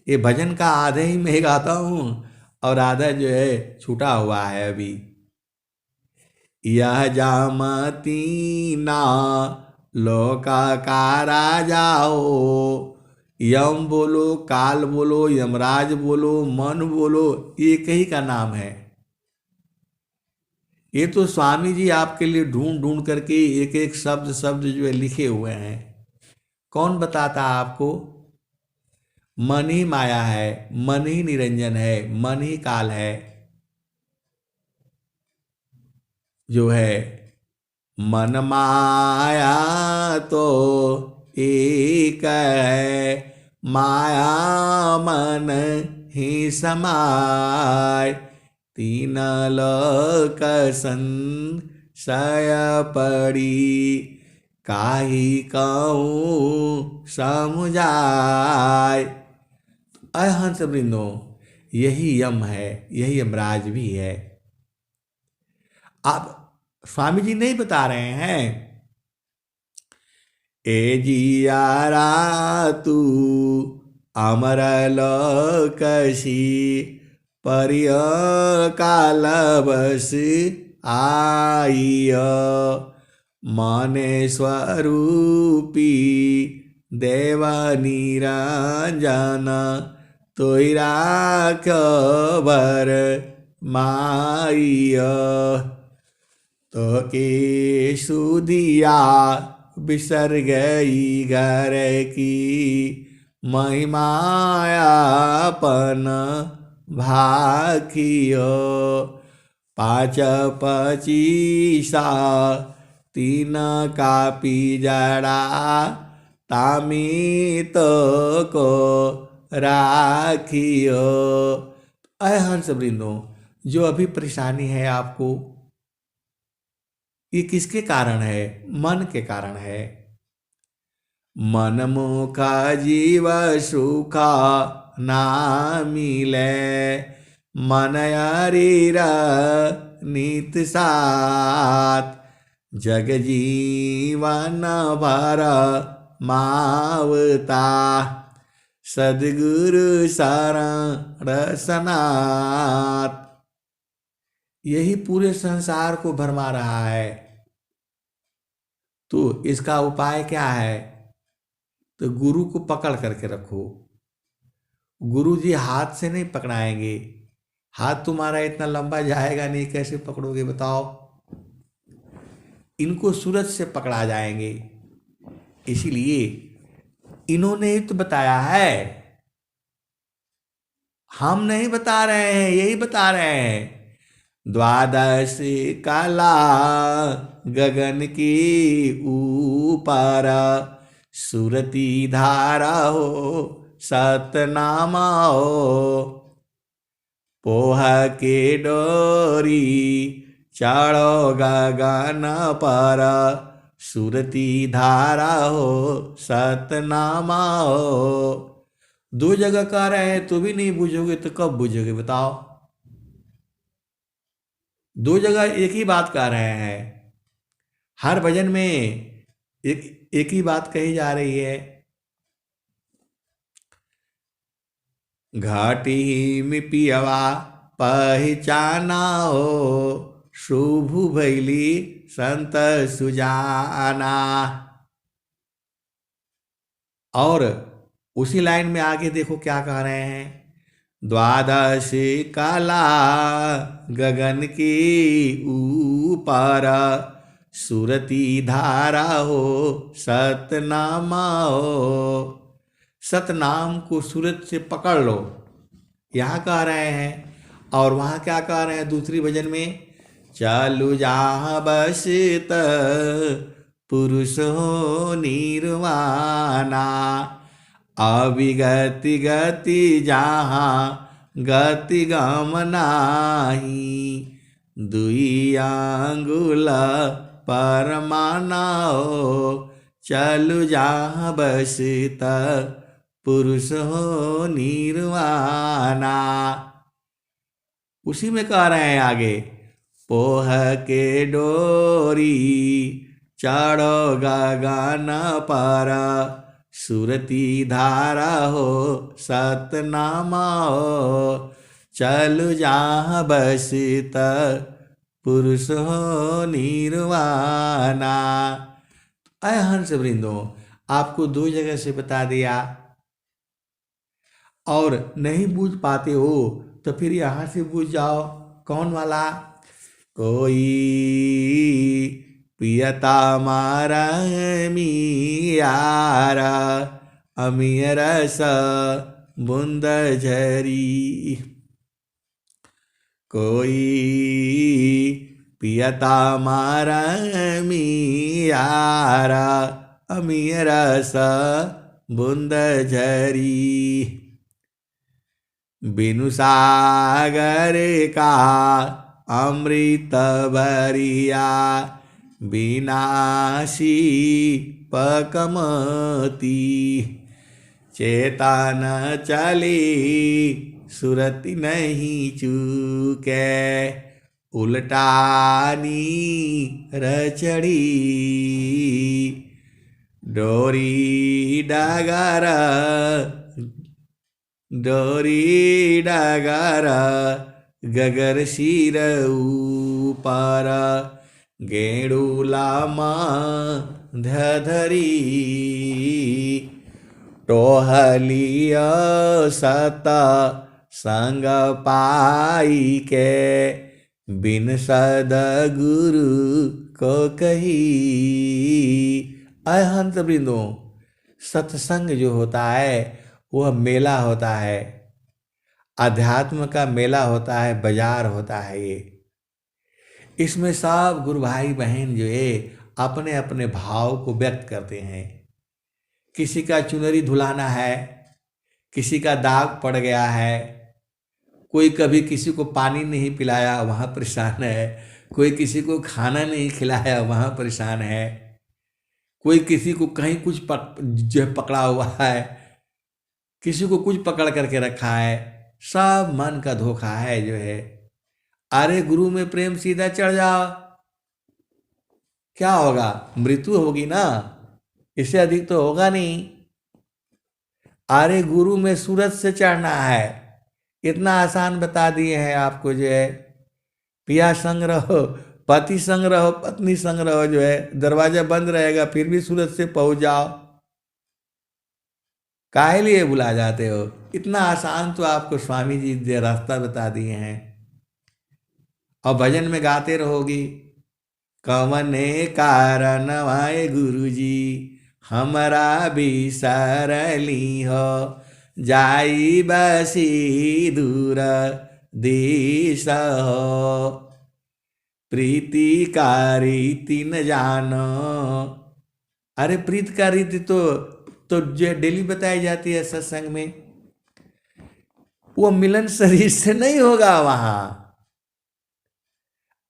Speaker 1: ये भजन का आधे ही मैं गाता हूँ और आधा जो है छूटा हुआ है अभी। यह जामती ना लोका का राजा हो, यम बोलो, काल बोलो, यमराज बोलो, मन बोलो, एक ही का नाम है। ये तो स्वामी जी आपके लिए ढूंढ ढूंढ करके एक एक शब्द शब्द जो है लिखे हुए हैं। कौन बताता आपको? मन ही माया है, मन ही निरंजन है, मन ही काल है जो है। मन माया तो एक है, माया मन ही समाय, तीन लोक संशय पड़ी, काहि कहूँ समुझाय। अहंस वृंदों, यही यम है, यही यमराज भी है। आप स्वामी जी नहीं बता रहे हैं, ए जियारा तू अमर लोकसी, परिय काल बस आइय, मने स्वरूपी देव निरंजन, तोई राख भर माइय। तो के सुधिया बिसर गई घर की, महिमायापन भाखियो, पाँच पचीसा तीन का पिजड़ा, तामित को राखियो। अय हंस वृंदों, जो अभी परेशानी है आपको, ये किसके कारण है? मन के कारण है। मन मुख जीव सुख ना मिले, मन शरीर नित साथ, जग जीवन भर मावता, सद्गुरु शरण सनात। यही पूरे संसार को भरमा रहा है। तो इसका उपाय क्या है? तो गुरु को पकड़ करके रखो। गुरु जी हाथ से नहीं पकड़ाएंगे, हाथ तुम्हारा इतना लंबा जाएगा नहीं, कैसे पकड़ोगे बताओ? इनको सूरज से पकड़ा जाएंगे। इसीलिए इन्होंने ही तो बताया है, हम नहीं बता रहे हैं, यही बता रहे हैं। द्वादश काला गगन की ऊपर, सुरती धारा हो सतनामा हो। पोह के डोरी चढ़ो गगन पर, सुरती धारा हो सतनामा हो। दो जगह कह रहे हैं तो भी नहीं बूझोगे तो कब बूझोगे बताओ। दो जगह एक ही बात कह रहे हैं। हर भजन में एक ही बात कही जा रही है। घाटी में पियवा पहचाना हो, शुभ भैली संत सुजाना। और उसी लाइन में आगे देखो क्या कह रहे हैं। द्वादश काला गगन के ऊपर, सुरती धारा हो सतनामा हो। सतनाम को सूरज से पकड़ लो, यहाँ कह रहे हैं। और वहाँ क्या कह रहे हैं दूसरी भजन में। चालू जहाँ बसत पुरुष हो निर्वाणा, अविगति गति जहाँ गति गम नाही। दुई आंगुल परमाना हो, चलु जहाँ बसत पुरुष हो निर्वाणा। उसी में कह रहे हैं आगे। पोह के डोरी चढ़ो गगन पर, सुरती धारा हो सतनामा हो। चलु जहाँ बसत पुरुष हो निर्वाणा। अय हंस वृंदो, आपको दो जगह से बता दिया और नहीं बूझ पाते हो तो फिर यहाँ से बूझ जाओ। कौन वाला। कोई पियता मारा मियारा, अमीर रस बूंद झरी। कोई पियता मारा मियारा, अमीर रस बूंद झरी। बिनु सागर का अमृत भरिया, विनाशी पकमती। चेतन चली सुरति नहीं चूके, उल्टानी रचड़ी। डोरी डगर डोरी डगर गगर सिर ऊपर, गेड़ूलामा धधरी। टोहलिया सत संग पाई के, बिन सद गुरु को कही। अहंत वृंदों, सत्संग जो होता है वह मेला होता है, अध्यात्म का मेला होता है, बाजार होता है ये। इसमें सब गुरु भाई बहन जो है अपने अपने भाव को व्यक्त करते हैं। किसी का चुनरी धुलाना है, किसी का दाग पड़ गया है, कोई कभी किसी को पानी नहीं पिलाया वहाँ परेशान है, कोई किसी को खाना नहीं खिलाया वहाँ परेशान है, कोई किसी को कहीं कुछ जो पकड़ा हुआ है, किसी को कुछ पकड़ करके रखा है। सब मन का धोखा है जो है। अरे गुरु में प्रेम सीधा चढ़ जाओ, क्या होगा, मृत्यु होगी ना, इससे अधिक तो होगा नहीं। अरे गुरु में सूरज से चढ़ना है, इतना आसान बता दिए हैं आपको जो है। पिया संग रहो, पति संग रहो, पत्नी संग रहो, जो है दरवाजा बंद रहेगा फिर भी सूरज से पहुंच जाओ। काहे लिए बुला जाते हो, इतना आसान तो आपको स्वामी जी रास्ता बता दिए हैं। और भजन में गाते रहोगी, कवने कारण आए गुरुजी हमरा बिसरली हो, जाई बसी दूर देश हो, प्रीति का रीति न जानो। अरे प्रीत का रीति तो जो डेली बताई जाती है सत्संग में, वो मिलन शरीर से नहीं होगा। वहां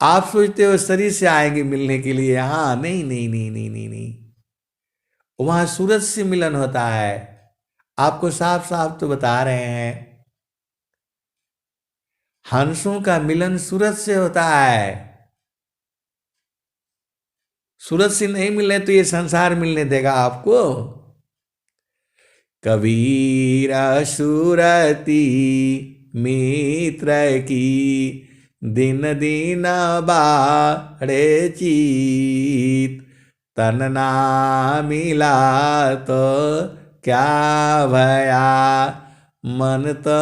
Speaker 1: आप सोचते हो शरीर से आएंगे मिलने के लिए, हाँ नहीं नहीं नहीं नहीं नहीं नहीं, वहां सूरज से मिलन होता है। आपको साफ साफ तो बता रहे हैं, हंसों का मिलन सूरज से होता है। सूरज से नहीं मिलने तो ये संसार मिलने देगा आपको। कबीर सुरती मित्र की दिन दिन बाड़े चीत, तन ना मिला तो क्या भया, मन तो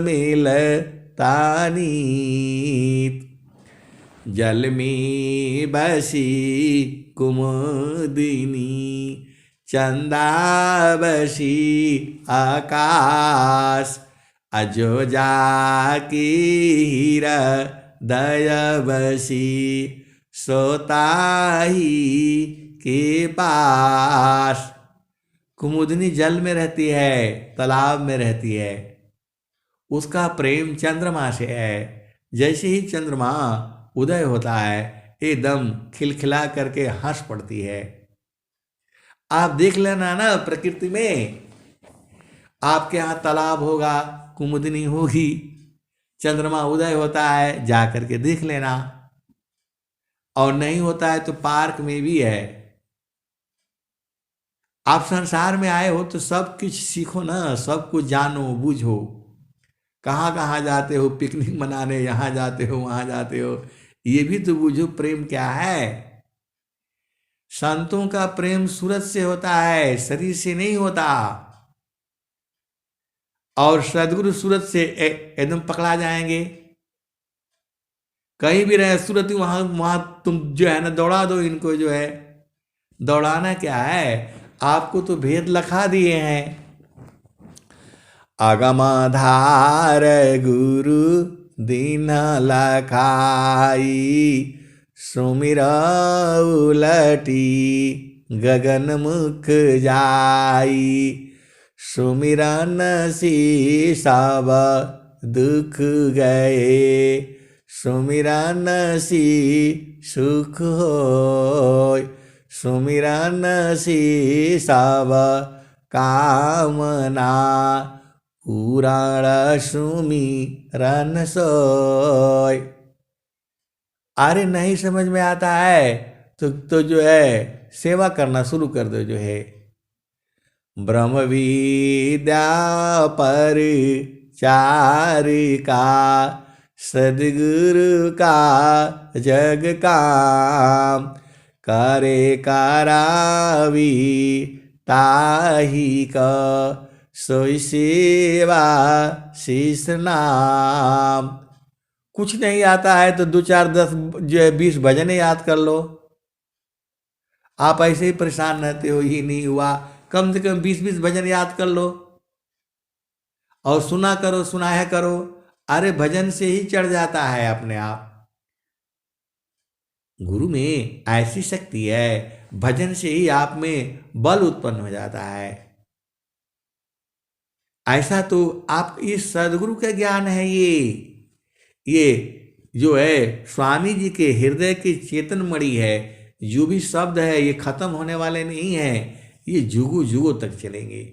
Speaker 1: मिलता नीत। जल में बसी कुमुदिनी, चंदा बसी आकाश, अजो जाकी हीरा दय बसी, सोता ही के पास। कुमुदनी जल में रहती है, तालाब में रहती है, उसका प्रेम चंद्रमा से है। जैसे ही चंद्रमा उदय होता है एकदम खिलखिला करके हंस पड़ती है। आप देख लेना ना प्रकृति में, आपके यहाँ तालाब होगा, कुमुदनी होगी, चंद्रमा उदय होता है, जा करके देख लेना। और नहीं होता है तो पार्क में भी है। आप संसार में आए हो तो सब कुछ सीखो ना, सब कुछ जानो बूझो। कहाँ कहाँ जाते हो, पिकनिक मनाने यहाँ जाते हो वहाँ जाते हो, ये भी तो बूझो प्रेम क्या है। संतों का प्रेम सूरज से होता है, शरीर से नहीं होता। और सदगुरु सूरज से एकदम पकड़ा जाएंगे। कहीं भी रहे सूरज, वहां वहां तुम जो है ना दौड़ा दो इनको, जो है दौड़ाना क्या है, आपको तो भेद लखा दिए हैं। अगमधार गुरु दीन लखाई, सुमिर उलटी गगन मुख जाई, सुमिरन सी सब दुख गए, सुमिरन सी सुख होय, सुमिरन सी सब कामना, पुराण सुमिरन सोय। अरे नहीं समझ में आता है तो जो है सेवा करना शुरू कर दो। जो है ब्रह्म विद्या पर चारिका, सदगुरु का जग काम, करे करावी ताही का, सोई सेवा शीस नाम। कुछ नहीं आता है तो 2 4 10 जो है 20 भजने याद कर लो। आप ऐसे ही परेशान रहते हो, ये नहीं हुआ, कम से कम 20 भजन याद कर लो और सुना करो, सुनाया करो। अरे भजन से ही चढ़ जाता है अपने आप। गुरु में ऐसी शक्ति है, भजन से ही आप में बल उत्पन्न हो जाता है। ऐसा तो आप इस सदगुरु का ज्ञान है। ये जो है स्वामी जी के हृदय की चेतन मणि है। जो भी शब्द है ये खत्म होने वाले नहीं है, ये जुगों जुगों तक चलेंगे।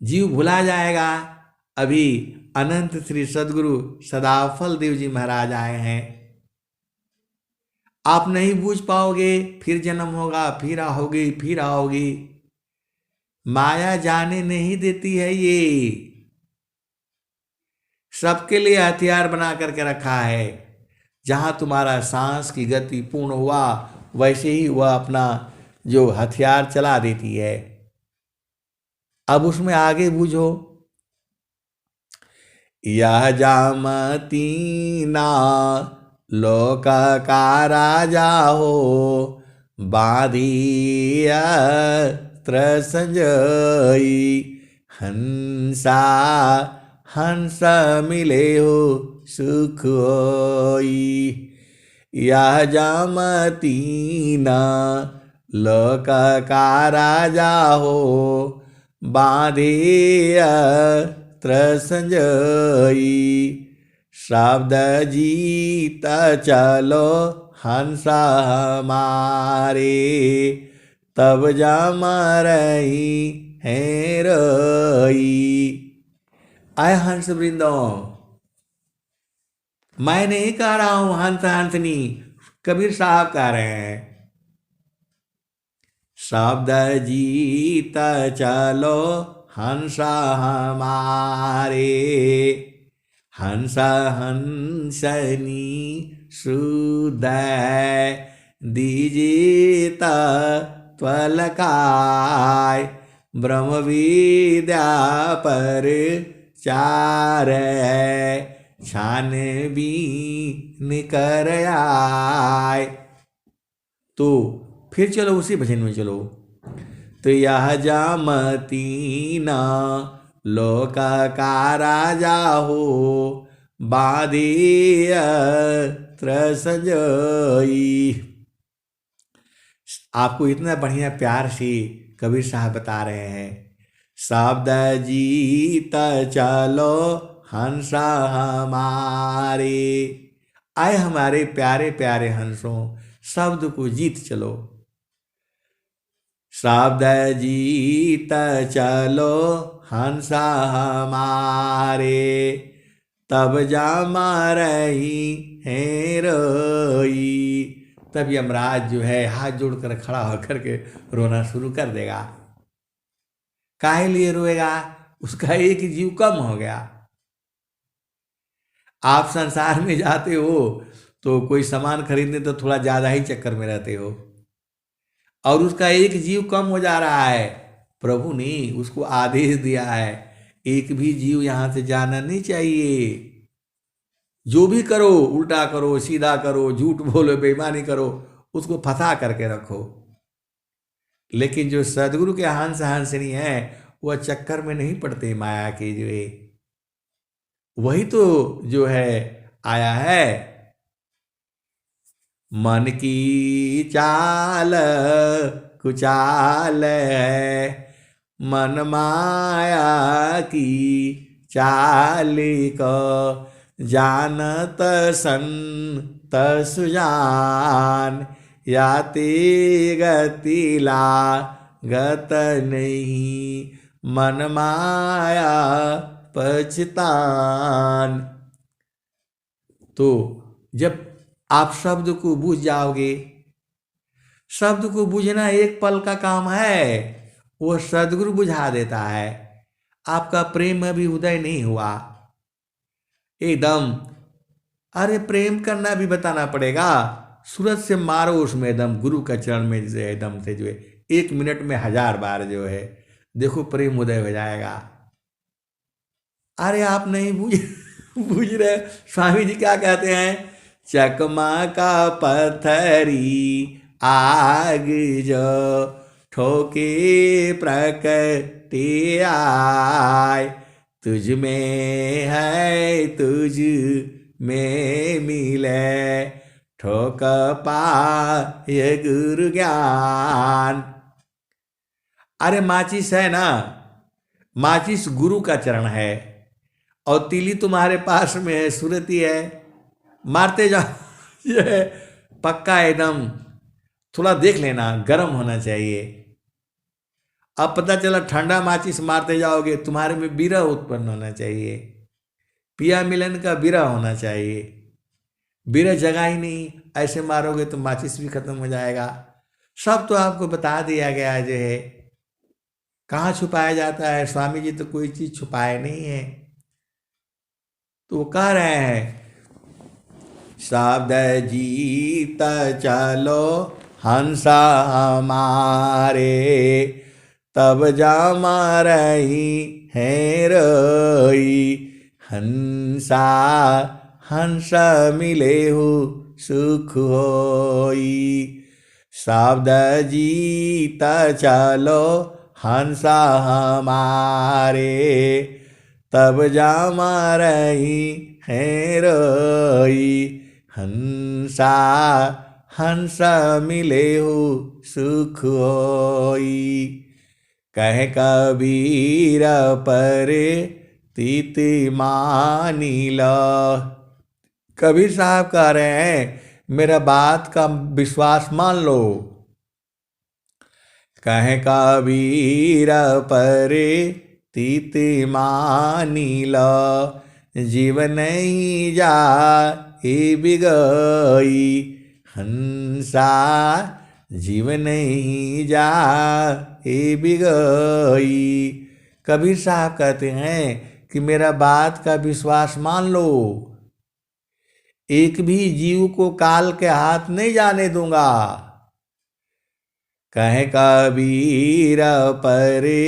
Speaker 1: जीव भुला जाएगा। अभी अनंत श्री सदगुरु सदाफल देव जी महाराज आए हैं, आप नहीं बूझ पाओगे, फिर जन्म होगा, फिर आओगे, फिर आओगे। माया जाने नहीं देती है। ये सबके लिए हथियार बना करके रखा है। जहां तुम्हारा सांस की गति पूर्ण हुआ, वैसे ही वह अपना जो हथियार चला देती है। अब उसमें आगे बूझो। यह जामती ना लोक का राजा हो बांधिया संजई हंसा हंस मिले हो सुख होई यह जामती न लोक का राजा हो बांधिया संजई शब्द जीत चलो हंस हमारे तब जम रही है रही। आय हंस वृंदो, मैं नहीं कह रहा हूं, हंस हंसनी कबीर साहब कह रहे हैं। शब्द जीत चलो हंस हमारे हंस हंसनी सुदय दीजिए त्वलकाय ब्रह्म विद्या पर चार छान बीन कर आय। तो फिर चलो उसी भजन में चलो। तो यह जामती न लोक का राजा हो बांधिय संजई। आपको इतना बढ़िया प्यार से कबीर साहब बता रहे हैं। शब्द जीत चलो हंस हमारे, आए हमारे प्यारे प्यारे हंसों, शब्द को जीत चलो। शब्द जीत चलो हंस हमारे तब जमा रही है रोई। तब यमराज जो है हाथ जोड़कर खड़ा होकर के रोना शुरू कर देगा। काहे लिए रोएगा? उसका एक जीव कम हो गया। आप संसार में जाते हो तो कोई सामान खरीदने तो थोड़ा ज्यादा ही चक्कर में रहते हो, और उसका एक जीव कम हो जा रहा है। प्रभु ने उसको आदेश दिया है, एक भी जीव यहां से जाना नहीं चाहिए। जो भी करो, उल्टा करो, सीधा करो, झूठ बोलो, बेईमानी करो, उसको फंसा करके रखो। लेकिन जो सदगुरु के हंस हंसनी है वह चक्कर में नहीं पड़ते माया के। जो है वही तो जो है आया है। मन की चाल कुचाल है, मन माया की चाल को जानत संत सुजान। याते गति लागत नहीं, मन माया पछतान। तो जब आप शब्द को बूझ जाओगे, शब्द को बूझना एक पल का काम है, वो सदगुरु बुझा देता है। आपका प्रेम अभी उदय नहीं हुआ एकदम, अरे प्रेम करना भी बताना पड़ेगा। सूरज से मारो उसमें एकदम, गुरु का चरण में जो है एकदम से जो है 1 मिनट में 1000 बार जो है देखो प्रेम उदय हो जाएगा। अरे आप नहीं बूझ रहे। स्वामी जी क्या कहते हैं? चकमा का पत्थरी आग जो ठोके प्रकटे आय, तुझ में है तुझ में मिले ठोक पाए गुरु ज्ञान। अरे माचिस है ना, माचिस गुरु का चरण है, और तीली तुम्हारे पास में है, सुरती है, मारते जाओ ये है पक्का एकदम। थोड़ा देख लेना, गर्म होना चाहिए। अब पता चला ठंडा माचिस मारते जाओगे, तुम्हारे में विरह उत्पन्न होना चाहिए, पिया मिलन का विरह होना चाहिए। विरह जगह ही नहीं, ऐसे मारोगे तो माचिस भी खत्म हो जाएगा। सब तो आपको बता दिया गया जो है, कहाँ छुपाया जाता है? स्वामी जी तो कोई चीज छुपाए नहीं है। तो वो कह रहे हैं शब्द जीत चलो हंस हमारे तब जमा रही है रोई। हंसा हंस मिलेहु सुख होई। शब्द जीत चलो हंसा हमारे, तब जामा रही है रोई। हंसा हंस मिलेहु सुख होई। कह कबीर परे तीति मानी लो। कबीर साहब कह रहे हैं मेरा बात का विश्वास मान लो। कह कबीर परे तीति मानी लो। जीवन नहीं जा बिगई। हंसा जीवन नहीं जा बिगई। कबीर साहब कहते हैं कि मेरा बात का विश्वास मान लो। एक भी जीव को काल के हाथ नहीं जाने दूंगा। कह कबीर परे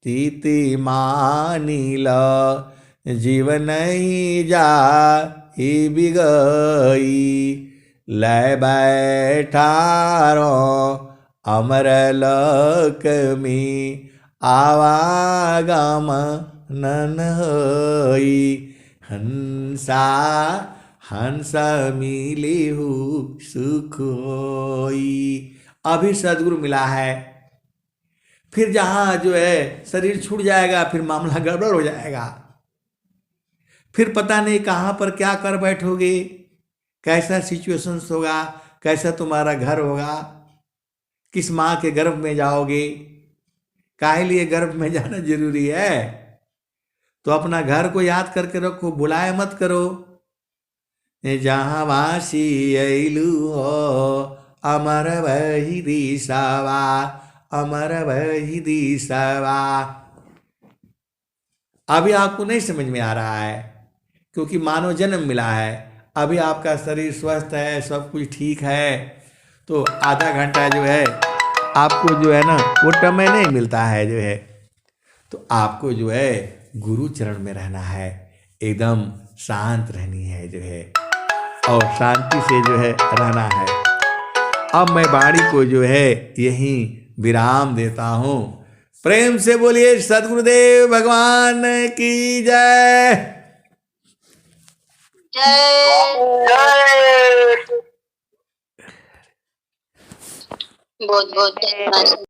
Speaker 1: तीति मानी लो। जीवन नहीं जा बिगई। लय बैठारो अमर लोक में, आवागम नन होई। हंसा हंस मिलेहु सुख होई। अभी सदगुरु मिला है, फिर जहां जो है शरीर छूट जाएगा फिर मामला गड़बड़ हो जाएगा। फिर पता नहीं कहां पर क्या कर बैठोगे, कैसा सिचुएशंस होगा, कैसा तुम्हारा घर होगा, किस माँ के गर्भ में जाओगे। काहे लिए गर्भ में जाना जरूरी है? तो अपना घर को याद करके रखो, भुलाए मत करो। जहाँ वासी ऐलू हो अमर वही दिशवा, अमर वही दिशवा। अभी आपको नहीं समझ में आ रहा है क्योंकि मानव जन्म मिला है। अभी आपका शरीर स्वस्थ है, सब कुछ ठीक है, तो आधा घंटा जो है आपको जो है ना वो समय नहीं मिलता है जो है। तो आपको जो है गुरु चरण में रहना है, एकदम शांत रहनी है जो है, और शांति से जो है रहना है। अब मैं वाणी को जो है यहीं विराम देता हूँ। प्रेम से बोलिए सद्गुरुदेव भगवान की जय।
Speaker 2: बहुत बहुत धन्यवाद।